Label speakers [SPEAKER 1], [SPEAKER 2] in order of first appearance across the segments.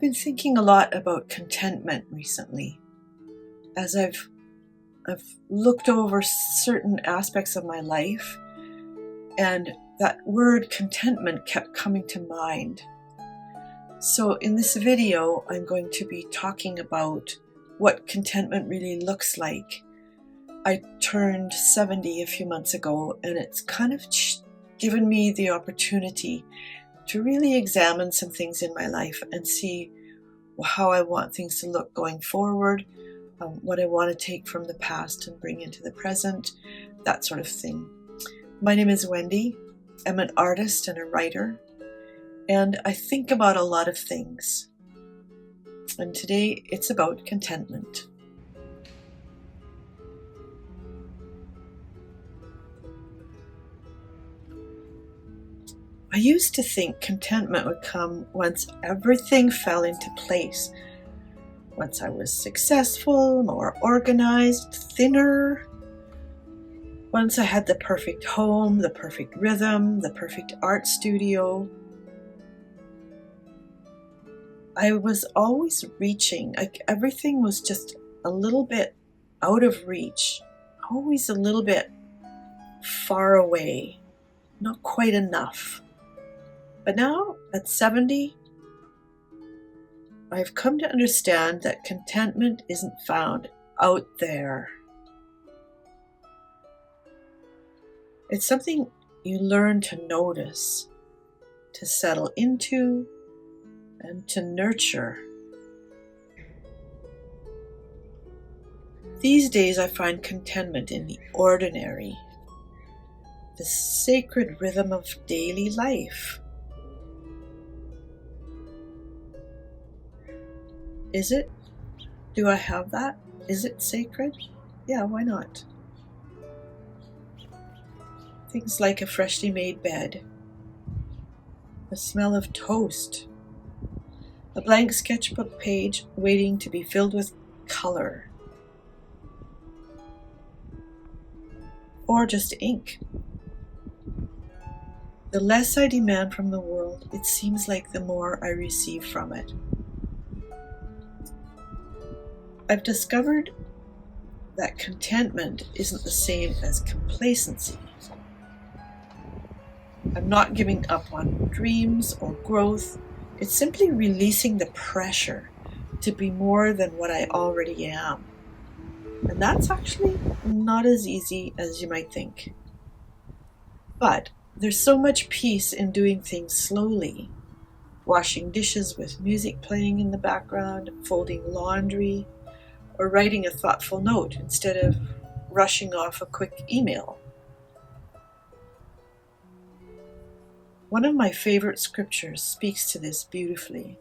[SPEAKER 1] been thinking a lot about contentment recently as I've looked over certain aspects of my life, and that word contentment kept coming to mind. So in this video, I'm going to be talking about what contentment really looks like. I turned 70 a few months ago, and it's kind of given me the opportunity to really examine some things in my life and see how I want things to look going forward, what I want to take from the past and bring into the present, that sort of thing. My name is Wendy. I'm an artist and a writer, and I think about a lot of things. And today it's about contentment. I used to think contentment would come once everything fell into place. Once I was successful, more organized, thinner. Once I had the perfect home, the perfect rhythm, the perfect art studio. I was always reaching, everything was just a little bit out of reach, always a little bit far away, not quite enough. But now, at 70, I've come to understand that contentment isn't found out there. It's something you learn to notice, to settle into, and to nurture. These days I find contentment in the ordinary, the sacred rhythm of daily life. Is it? Do I have that? Is it sacred? Yeah, why not? Things like a freshly made bed, the smell of toast, a blank sketchbook page waiting to be filled with color, or just ink. The less I demand from the world, it seems like the more I receive from it. I've discovered that contentment isn't the same as complacency. I'm not giving up on dreams or growth. It's simply releasing the pressure to be more than what I already am. And that's actually not as easy as you might think. But there's so much peace in doing things slowly. Washing dishes with music playing in the background, folding laundry, or writing a thoughtful note instead of rushing off a quick email. One of my favorite scriptures speaks to this beautifully.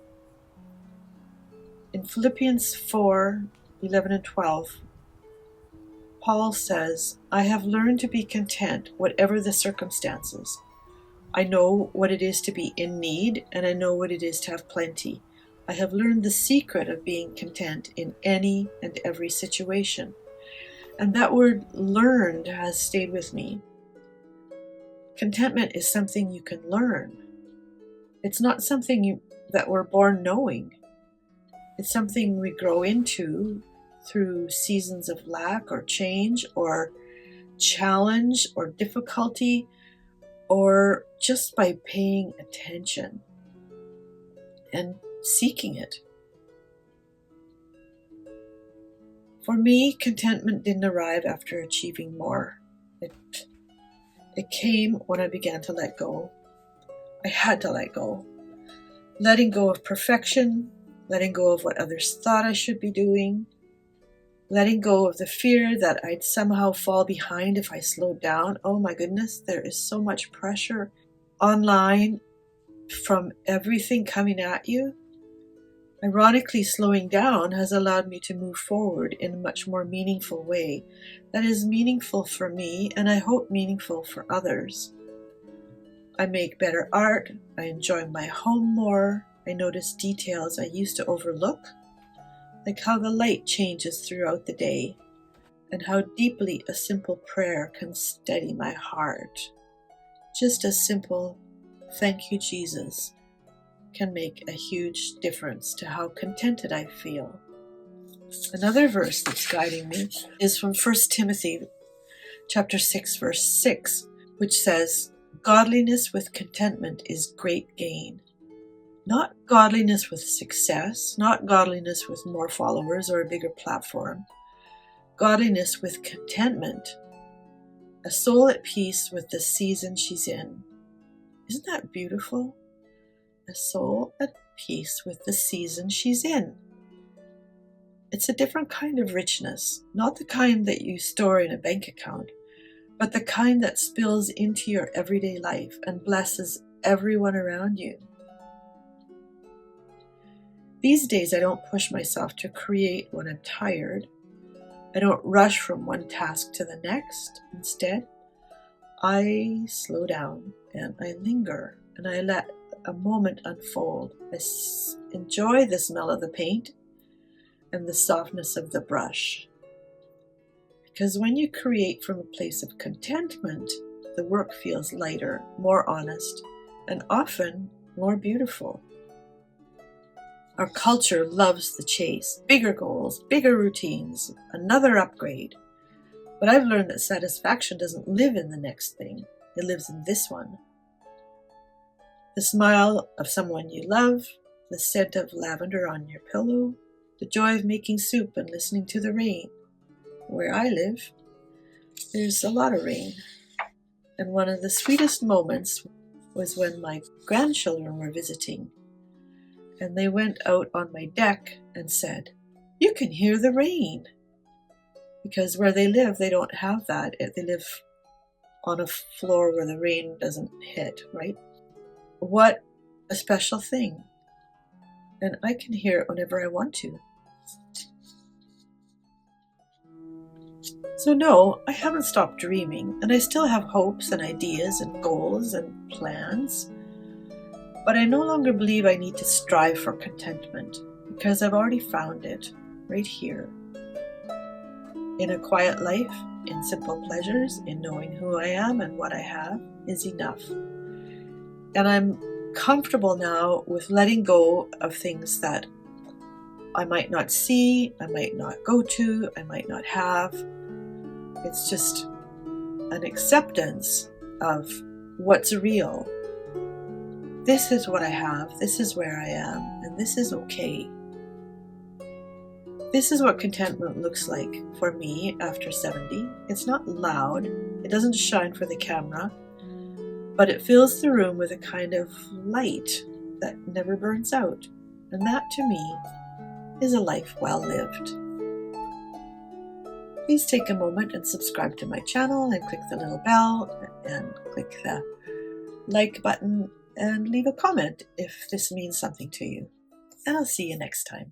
[SPEAKER 1] In Philippians 4:11 and 12, Paul says, "I have learned to be content whatever the circumstances. I know what it is to be in need, and I know what it is to have plenty. I have learned the secret of being content in any and every situation." And that word "learned" has stayed with me. Contentment is something you can learn. It's not something that we're born knowing. It's something we grow into through seasons of lack or change or challenge or difficulty, or just by paying attention and seeking it. For me, contentment didn't arrive after achieving more. It came when I began to let go. I had to let go. Letting go of perfection, letting go of what others thought I should be doing, letting go of the fear that I'd somehow fall behind if I slowed down. Oh my goodness, there is so much pressure online from everything coming at you. Ironically, slowing down has allowed me to move forward in a much more meaningful way that is meaningful for me, and I hope meaningful for others. I make better art, I enjoy my home more, I notice details I used to overlook, like how the light changes throughout the day, and how deeply a simple prayer can steady my heart. Just a simple, "Thank you, Jesus." can make a huge difference to how contented I feel. Another verse that's guiding me is from 1 Timothy chapter 6, verse 6, which says, "Godliness with contentment is great gain." Not godliness with success, not godliness with more followers or a bigger platform. Godliness with contentment. A soul at peace with the season she's in. Isn't that beautiful? A soul at peace with the season she's in. It's a different kind of richness, not the kind that you store in a bank account, but the kind that spills into your everyday life and blesses everyone around you. These days, I don't push myself to create when I'm tired. I don't rush from one task to the next. Instead, I slow down and I linger and I let a moment unfold. I enjoy the smell of the paint and the softness of the brush. Because when you create from a place of contentment, the work feels lighter, more honest, and often more beautiful. Our culture loves the chase, bigger goals, bigger routines, another upgrade. But I've learned that satisfaction doesn't live in the next thing, it lives in this one. The smile of someone you love, the scent of lavender on your pillow, the joy of making soup and listening to the rain. Where I live, there's a lot of rain. And one of the sweetest moments was when my grandchildren were visiting. And they went out on my deck and said, "You can hear the rain." Because where they live, they don't have that. They live on a floor where the rain doesn't hit, right? What a special thing. And I can hear it whenever I want to. So no, I haven't stopped dreaming, and I still have hopes and ideas and goals and plans. But I no longer believe I need to strive for contentment, because I've already found it right here. In a quiet life, in simple pleasures, in knowing who I am and what I have is enough. And I'm comfortable now with letting go of things that I might not see, I might not go to, I might not have. It's just an acceptance of what's real. This is what I have, this is where I am, and this is okay. This is what contentment looks like for me after 70. It's not loud, it doesn't shine for the camera, but it fills the room with a kind of light that never burns out. And that, to me, is a life well lived. Please take a moment and subscribe to my channel and click the little bell and click the like button and leave a comment if this means something to you. And I'll see you next time.